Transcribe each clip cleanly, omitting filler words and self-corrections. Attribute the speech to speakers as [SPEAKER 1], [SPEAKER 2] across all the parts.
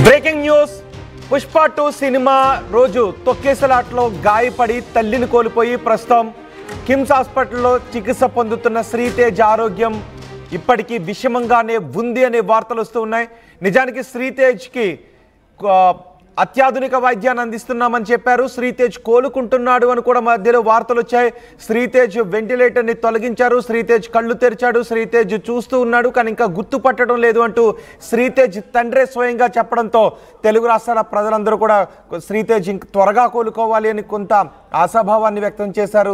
[SPEAKER 1] Breaking news. Pushpa 2 cinema రోజు తొక్కేసలాట్లో గాయపడి తల్లిని కోల్పోయి ప్రస్తుతం కిమ్స్ హాస్పిటల్లో చికిత్స పొందుతున్న శ్రీతేజ్ ఆరోగ్యం ఇప్పటికీ విషమంగానే ఉంది అనే వార్తలు వస్తూ ఉన్నాయి. నిజానికి శ్రీతేజ్కి అత్యాధునిక వైద్యాన్ని అందిస్తున్నామని చెప్పారు. శ్రీతేజ్ కోలుకుంటున్నాడు అని కూడా మధ్యలో వార్తలు వచ్చాయి. శ్రీతేజ్ వెంటిలేటర్ని తొలగించారు, శ్రీతేజ్ కళ్ళు తెరిచాడు, శ్రీతేజ్ చూస్తూ ఉన్నాడు కానీ ఇంకా గుర్తుపట్టడం లేదు అంటూ శ్రీతేజ్ తండ్రే స్వయంగా చెప్పడంతో తెలుగు రాష్ట్రాల ప్రజలందరూ కూడా శ్రీతేజ్ త్వరగా కోలుకోవాలి అని కొంత ఆశాభావాన్ని వ్యక్తం చేశారు.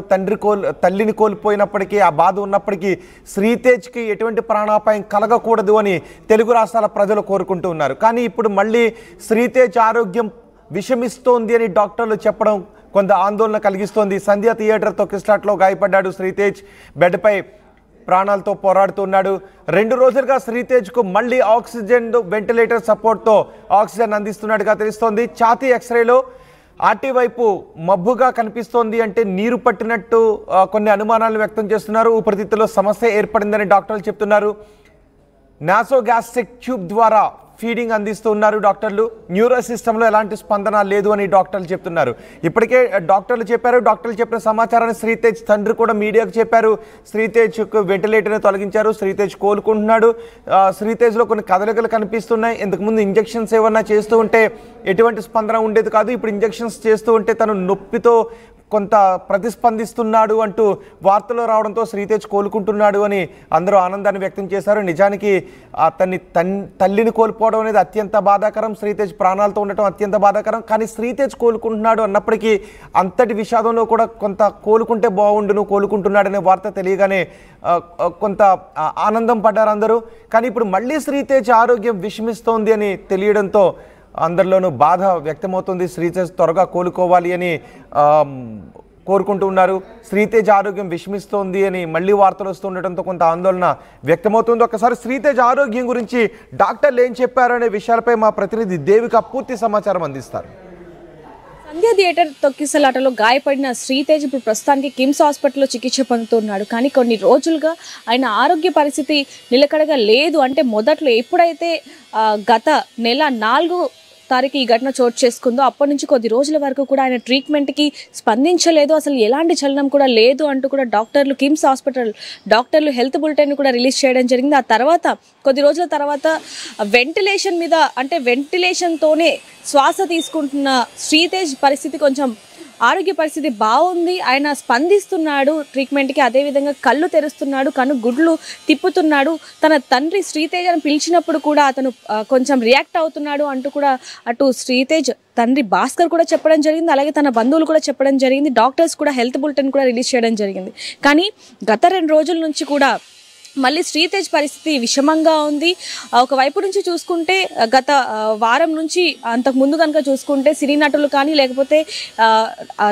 [SPEAKER 1] తల్లిని కోల్పోయినప్పటికీ ఆ బాధ ఉన్నప్పటికీ శ్రీతేజ్కి ఎటువంటి ప్రాణాపాయం కలగకూడదు అని తెలుగు రాష్ట్రాల ప్రజలు కోరుకుంటూ ఉన్నారు. కానీ ఇప్పుడు మళ్ళీ శ్రీతేజ్ ఆరోగ్యం విషమిస్తోంది అని డాక్టర్లు చెప్పడం కొంత ఆందోళన కలిగిస్తోంది. సంధ్య థియేటర్ తొక్కిసలాట్లో గాయపడ్డాడు శ్రీతేజ్. బెడ్పై ప్రాణాలతో పోరాడుతున్నాడు. 2 రోజులుగా శ్రీతేజ్కు మళ్ళీ ఆక్సిజన్ వెంటిలేటర్ సపోర్ట్తో ఆక్సిజన్ అందిస్తున్నట్టుగా తెలుస్తోంది. ఛాతీ ఎక్స్రేలో ఆర్టీ వైపు మబ్బుగా కనిపిస్తోంది, అంటే నీరు పట్టినట్టు కొన్ని అనుమానాలు వ్యక్తం చేస్తున్నారు. ఊపిరితిత్తులో సమస్య ఏర్పడిందని డాక్టర్లు చెప్తున్నారు. నాసోగాస్ట్రిక్ ట్యూబ్ ద్వారా ఫీడింగ్ అందిస్తున్నారు డాక్టర్లు. న్యూరో సిస్టంలో ఎలాంటి స్పందన లేదు అని డాక్టర్లు చెప్తున్నారు. ఇప్పటికే డాక్టర్లు చెప్పిన సమాచారాన్ని శ్రీతేజ్ తండ్రి కూడా మీడియాకు చెప్పారు. శ్రీతేజ్కు వెంటిలేటర్ని తొలగించారు, శ్రీతేజ్ కోలుకుంటున్నాడు. శ్రీతేజ్లో కొన్ని కదలికలు కనిపిస్తున్నాయి. ఇంతకుముందు ఇంజెక్షన్స్ ఏమన్నా చేస్తూ ఉంటే ఎటువంటి స్పందన ఉండేది కాదు. ఇప్పుడు ఇంజెక్షన్స్ చేస్తూ ఉంటే తను నొప్పితో కొంత ప్రతిస్పందిస్తున్నాడు అంటూ వార్తలు రావడంతో శ్రీతేజ్ కోలుకుంటున్నాడు అని అందరూ ఆనందాన్ని వ్యక్తం చేశారు. నిజానికి తల్లిని కోల్పోవడం అనేది అత్యంత బాధాకరం, శ్రీతేజ్ ప్రాణాలతో ఉండటం అత్యంత బాధాకరం. కానీ శ్రీతేజ్ కోలుకుంటున్నాడు అన్నప్పటికీ అంతటి విషాదంలో కూడా కొంత కోలుకుంటే బాగుండును, కోలుకుంటున్నాడనే వార్త తెలియగానే కొంత ఆనందం పడ్డారు అందరూ. కానీ ఇప్పుడు మళ్ళీ శ్రీతేజ్ ఆరోగ్యం విషమిస్తోంది అని తెలియడంతో అందరిలోనూ బాధ వ్యక్తమవుతుంది. శ్రీతేజ్ త్వరగా కోలుకోవాలి అని కోరుకుంటూ ఉన్నారు. శ్రీతేజ్ ఆరోగ్యం విషమిస్తోంది అని మళ్ళీ వార్తలు వస్తుండటంతో కొంత ఆందోళన వ్యక్తమవుతుంది. ఒకసారి శ్రీతేజ్ ఆరోగ్యం గురించి డాక్టర్లు ఏం చెప్పారు అనే విషయాలపై మా ప్రతినిధి దేవిక పూర్తి సమాచారం అందిస్తారు.
[SPEAKER 2] సంధ్య థియేటర్ తొక్కిసలాటలో గాయపడిన శ్రీతేజ్ ఇప్పుడు ప్రస్తుతానికి కిమ్స్ హాస్పిటల్లో చికిత్స పొందుతున్నాడు. కానీ కొన్ని రోజులుగా ఆయన ఆరోగ్య పరిస్థితి నిలకడగా లేదు. అంటే మొదట్లో ఎప్పుడైతే గత నెల 4 తారీఖు ఈ ఘటన చోటు చేసుకుందో అప్పటి నుంచి కొద్ది రోజుల వరకు కూడా ఆయన ట్రీట్మెంట్కి స్పందించలేదు, అసలు ఎలాంటి చలనం కూడా లేదు అంటూ కూడా డాక్టర్లు కిమ్స్ హాస్పిటల్ డాక్టర్లు హెల్త్ బులెటిన్ కూడా రిలీజ్ చేయడం జరిగింది. ఆ తర్వాత కొద్ది రోజుల తర్వాత వెంటిలేషన్ మీద, అంటే వెంటిలేషన్తోనే శ్వాస తీసుకుంటున్న శ్రీతేజ్ పరిస్థితి కొంచెం ఆరోగ్య పరిస్థితి బాగుంది. ఆయన స్పందిస్తున్నాడు ట్రీట్మెంట్కి, అదేవిధంగా కళ్ళు తెరుస్తున్నాడు, గుడ్లు తిప్పుతున్నాడు. తన తండ్రి శ్రీతేజ్ అని పిలిచినప్పుడు కూడా అతను కొంచెం రియాక్ట్ అవుతున్నాడు అంటూ కూడా అటు శ్రీతేజ్ తండ్రి భాస్కర్ కూడా చెప్పడం జరిగింది, అలాగే తన బంధువులు కూడా చెప్పడం జరిగింది. డాక్టర్స్ కూడా హెల్త్ బులెటిన్ కూడా రిలీజ్ చేయడం జరిగింది. కానీ గత 2 రోజుల నుంచి కూడా మళ్ళీ శ్రీతేజ్ పరిస్థితి విషమంగా ఉంది. ఒకవైపు నుంచి చూసుకుంటే గత వారం నుంచి అంతకు ముందు కనుక చూసుకుంటే సినీ నటులు కానీ లేకపోతే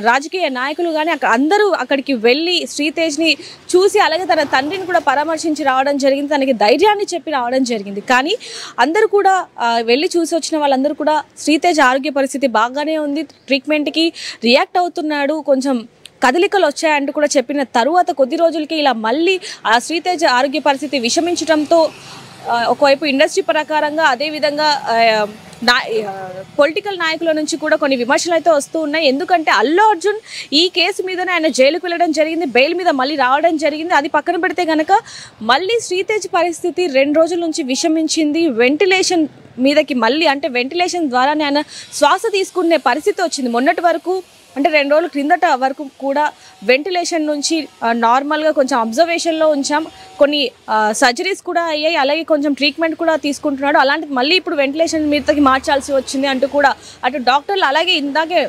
[SPEAKER 2] రాజకీయ నాయకులు కానీ అందరూ అక్కడికి వెళ్ళి శ్రీతేజ్ని చూసి అలాగే తన తండ్రిని కూడా పరామర్శించి రావడం జరిగింది, తనకి ధైర్యాన్ని చెప్పి రావడం జరిగింది. కానీ అందరూ కూడా వెళ్ళి చూసి వచ్చిన వాళ్ళందరూ కూడా శ్రీతేజ్ ఆరోగ్య పరిస్థితి బాగానే ఉంది, ట్రీట్మెంట్కి రియాక్ట్ అవుతున్నాడు, కొంచెం కదలికలు వచ్చాయంటూ కూడా చెప్పిన తరువాత కొద్ది రోజులకి ఇలా మళ్ళీ ఆ శ్రీతేజ్ ఆరోగ్య పరిస్థితి విషమించడంతో ఒకవైపు ఇండస్ట్రీ ప్రకారంగా అదేవిధంగా పొలిటికల్ నాయకుల నుంచి కూడా కొన్ని విమర్శలు అయితే వస్తూ ఉన్నాయి. ఎందుకంటే అల్లు అర్జున్ ఈ కేసు మీదనే ఆయన జైలుకు వెళ్ళడం జరిగింది, బెయిల్ మీద మళ్ళీ రావడం జరిగింది. అది పక్కన పెడితే కనుక మళ్ళీ శ్రీతేజ్ పరిస్థితి 2 రోజుల నుంచి విషమించింది. వెంటిలేషన్ మీదకి మళ్ళీ, అంటే వెంటిలేషన్ ద్వారానే ఆయన శ్వాస తీసుకునే పరిస్థితి వచ్చింది. మొన్నటి వరకు, అంటే 2 రోజుల క్రిందట వరకు కూడా వెంటిలేషన్ నుంచి నార్మల్గా కొంచెం అబ్జర్వేషన్లో ఉంచాం, కొన్ని సర్జరీస్ కూడా అయ్యాయి, అలాగే కొంచెం ట్రీట్మెంట్ కూడా తీసుకుంటున్నాడు. అలాంటిది మళ్ళీ ఇప్పుడు వెంటిలేషన్ మీదకి మార్చాల్సి వచ్చింది అంటూ కూడా అటు డాక్టర్లు అలాగే ఇందాకే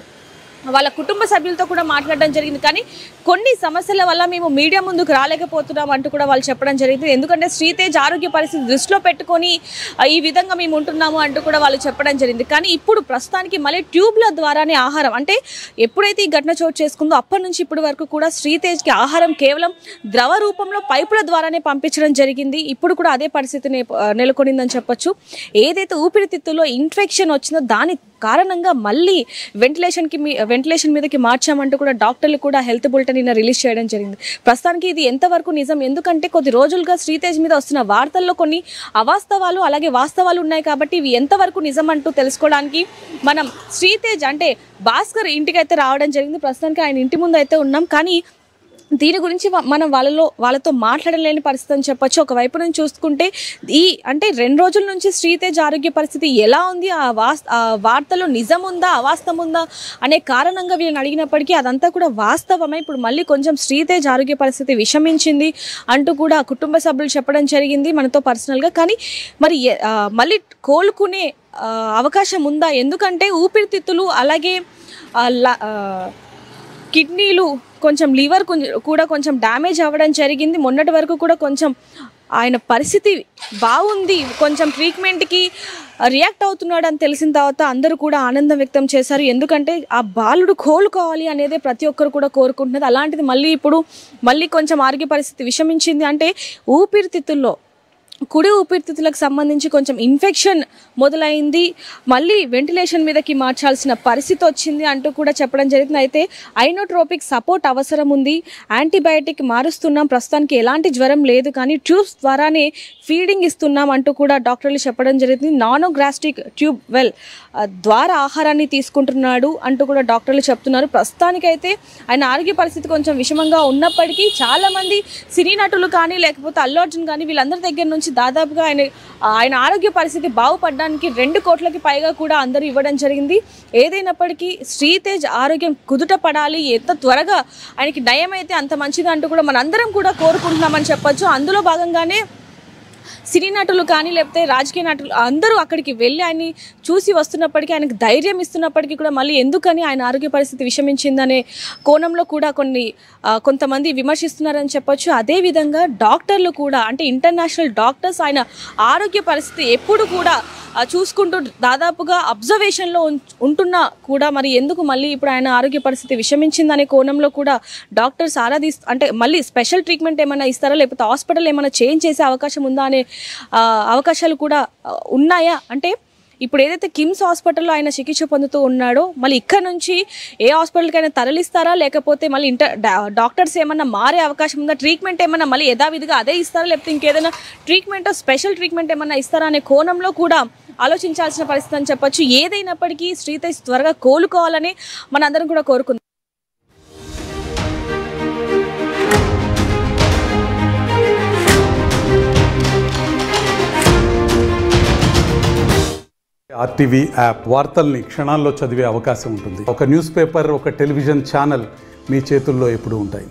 [SPEAKER 2] వాళ్ళ కుటుంబ సభ్యులతో కూడా మాట్లాడడం జరిగింది. కానీ కొన్ని సమస్యల వల్ల మేము మీడియా ముందుకు రాలేకపోతున్నాం అంటూ కూడా వాళ్ళు చెప్పడం జరిగింది. ఎందుకంటే శ్రీతేజ్ ఆరోగ్య పరిస్థితి దృష్టిలో పెట్టుకొని ఈ విధంగా మేము ఉంటున్నాము అంటూ కూడా వాళ్ళు చెప్పడం జరిగింది. కానీ ఇప్పుడు ప్రస్తుతానికి మళ్ళీ ట్యూబ్ల ద్వారానే ఆహారం, అంటే ఎప్పుడైతే ఈ ఘటన చోటు చేసుకుందో అప్పటి నుంచి ఇప్పటి వరకు కూడా శ్రీతేజ్కి ఆహారం కేవలం ద్రవ రూపంలో పైపుల ద్వారానే పంపించడం జరిగింది. ఇప్పుడు కూడా అదే పరిస్థితి నెలకొనిందని చెప్పొచ్చు. ఏదైతే ఊపిరితిత్తులో ఇన్ఫెక్షన్ వచ్చిందో దాని కారణంగా మళ్ళీ వెంటిలేషన్ మీదకి మార్చామంటూ కూడా డాక్టర్లు కూడా హెల్త్ బులెటిన్ నిన్న రిలీజ్ చేయడం జరిగింది. ప్రస్తుతానికి ఇది ఎంతవరకు నిజం, ఎందుకంటే కొద్ది రోజులుగా శ్రీతేజ్ మీద వస్తున్న వార్తల్లో కొన్ని అవాస్తవాలు అలాగే వాస్తవాలు ఉన్నాయి కాబట్టి ఇవి ఎంతవరకు నిజం అంటూ తెలుసుకోవడానికి మనం శ్రీతేజ్ అంటే భాస్కర్ ఇంటికి అయితే రావడం జరిగింది. ప్రస్తుతానికి ఆయన ఇంటి ముందు అయితే ఉన్నాం. కానీ దీని గురించి మనం వాళ్ళతో మాట్లాడలేని పరిస్థితి అని చెప్పొచ్చు. ఒకవైపు నుంచి చూసుకుంటే అంటే 2 రోజుల నుంచి శ్రీతేజ్ ఆరోగ్య పరిస్థితి ఎలా ఉంది, ఆ వార్తలో నిజం ఉందా అవాస్తవం ఉందా అనే కారణంగా వీళ్ళని అడిగినప్పటికీ అదంతా కూడా వాస్తవమే. ఇప్పుడు మళ్ళీ కొంచెం శ్రీతేజ్ ఆరోగ్య పరిస్థితి విషమించింది అంటూ కూడా కుటుంబ సభ్యులు చెప్పడం జరిగింది మనతో పర్సనల్గా. కానీ మరి మళ్ళీ కోలుకునే అవకాశం ఉందా, ఎందుకంటే ఊపిరితిత్తులు అలాగే కిడ్నీలు కొంచెం లివర్ కూడా కొంచెం డ్యామేజ్ అవ్వడం జరిగింది. మొన్నటి వరకు కూడా కొంచెం ఆయన పరిస్థితి బాగుంది, కొంచెం ట్రీట్మెంట్కి రియాక్ట్ అవుతున్నాడు అని తెలిసిన తర్వాత అందరూ కూడా ఆనందం వ్యక్తం చేశారు. ఎందుకంటే ఆ బాలుడు కోలుకోవాలి అనేదే ప్రతి ఒక్కరు కూడా కోరుకుంటున్నది. అలాంటిది మళ్ళీ కొంచెం ఆరోగ్య పరిస్థితి విషమించింది అంటే ఊపిరితిత్తుల్లో కుడి ఊపిరితిత్తులకు సంబంధించి కొంచెం ఇన్ఫెక్షన్ మొదలైంది, మళ్ళీ వెంటిలేషన్ మీదకి మార్చాల్సిన పరిస్థితి వచ్చింది అంటూ కూడా చెప్పడం జరిగింది. అయితే ఐనోట్రోపిక్ సపోర్ట్ అవసరం ఉంది, యాంటీబయాటిక్ మారుస్తున్నాం, ప్రస్తుతానికి ఎలాంటి జ్వరం లేదు కానీ ట్యూబ్స్ ద్వారానే ఫీడింగ్ ఇస్తున్నాం అంటూ కూడా డాక్టర్లు చెప్పడం జరిగింది. నానోగ్రాస్టిక్ ట్యూబ్ వెల్ ద్వారా ఆహారాన్ని తీసుకుంటున్నాడు అంటూ కూడా డాక్టర్లు చెప్తున్నారు. ప్రస్తుతానికైతే ఆయన ఆరోగ్య పరిస్థితి కొంచెం విషమంగా ఉన్నప్పటికీ చాలామంది సినీ నటులు కానీ లేకపోతే అల్లు అర్జున్ కానీ వీళ్ళందరి దగ్గర నుంచి దాదాపుగా ఆయన ఆరోగ్య పరిస్థితి బాగుపడడానికి 2 కోట్లకి పైగా కూడా అందరూ ఇవ్వడం జరిగింది. ఏదైనప్పటికీ శ్రీతేజ్ ఆరోగ్యం కుదుట పడాలి, ఎంత త్వరగా ఆయనకి నయం అయితే అంత మంచిది అంటూ కూడా మనందరం కూడా కోరుకుంటున్నామని చెప్పొచ్చు. అందులో భాగంగానే సినీ నటులు కానీ లేకపోతే రాజకీయ నటులు అందరూ అక్కడికి వెళ్ళి ఆయన్ని చూసి వస్తున్నప్పటికీ ఆయనకు ధైర్యం ఇస్తున్నప్పటికీ కూడా మళ్ళీ ఎందుకని ఆయన ఆరోగ్య పరిస్థితి విషమించిందనే కోణంలో కూడా కొంతమంది విమర్శిస్తున్నారని చెప్పొచ్చు. అదేవిధంగా డాక్టర్లు కూడా అంటే ఇంటర్నేషనల్ డాక్టర్స్ ఆయన ఆరోగ్య పరిస్థితి ఎప్పుడు కూడా చూసుకుంటూ దాదాపుగా అబ్జర్వేషన్లో ఉంటున్నా కూడా మరి ఎందుకు మళ్ళీ ఇప్పుడు ఆయన ఆరోగ్య పరిస్థితి విషమించిందనే కోణంలో కూడా డాక్టర్స్ అంటే మళ్ళీ స్పెషల్ ట్రీట్మెంట్ ఏమైనా ఇస్తారా లేకపోతే హాస్పిటల్ ఏమైనా చేంజ్ చేసే అవకాశం ఉందా అనే అవకాశాలు కూడా ఉన్నాయా, అంటే ఇప్పుడు ఏదైతే కిమ్స్ హాస్పిటల్లో ఆయన చికిత్స పొందుతూ ఉన్నాడో మళ్ళీ ఇక్కడ నుంచి ఏ హాస్పిటల్కి అయినా తరలిస్తారా లేకపోతే మళ్ళీ డాక్టర్స్ ఏమన్నా మారే అవకాశం ఉందా, ట్రీట్మెంట్ ఏమన్నా మళ్ళీ యథావిధిగా అదే ఇస్తారా లేకపోతే ఇంకేదైనా ట్రీట్మెంట్ స్పెషల్ ట్రీట్మెంట్ ఏమన్నా ఇస్తారా అనే కోణంలో కూడా ఆలోచించాల్సిన పరిస్థితి అని చెప్పొచ్చు. ఏదైనప్పటికీ శ్రీతేజ్ త్వరగా కోలుకోవాలని మనందరం కూడా కోరుకుందాం.
[SPEAKER 3] ఆర్టీవీ యాప్ వార్తల్ని క్షణాల్లో చదివే అవకాశం ఉంటుంది. ఒక న్యూస్ పేపర్, ఒక టెలివిజన్ ఛానల్ మీ చేతుల్లో ఎప్పుడూ ఉంటాయి.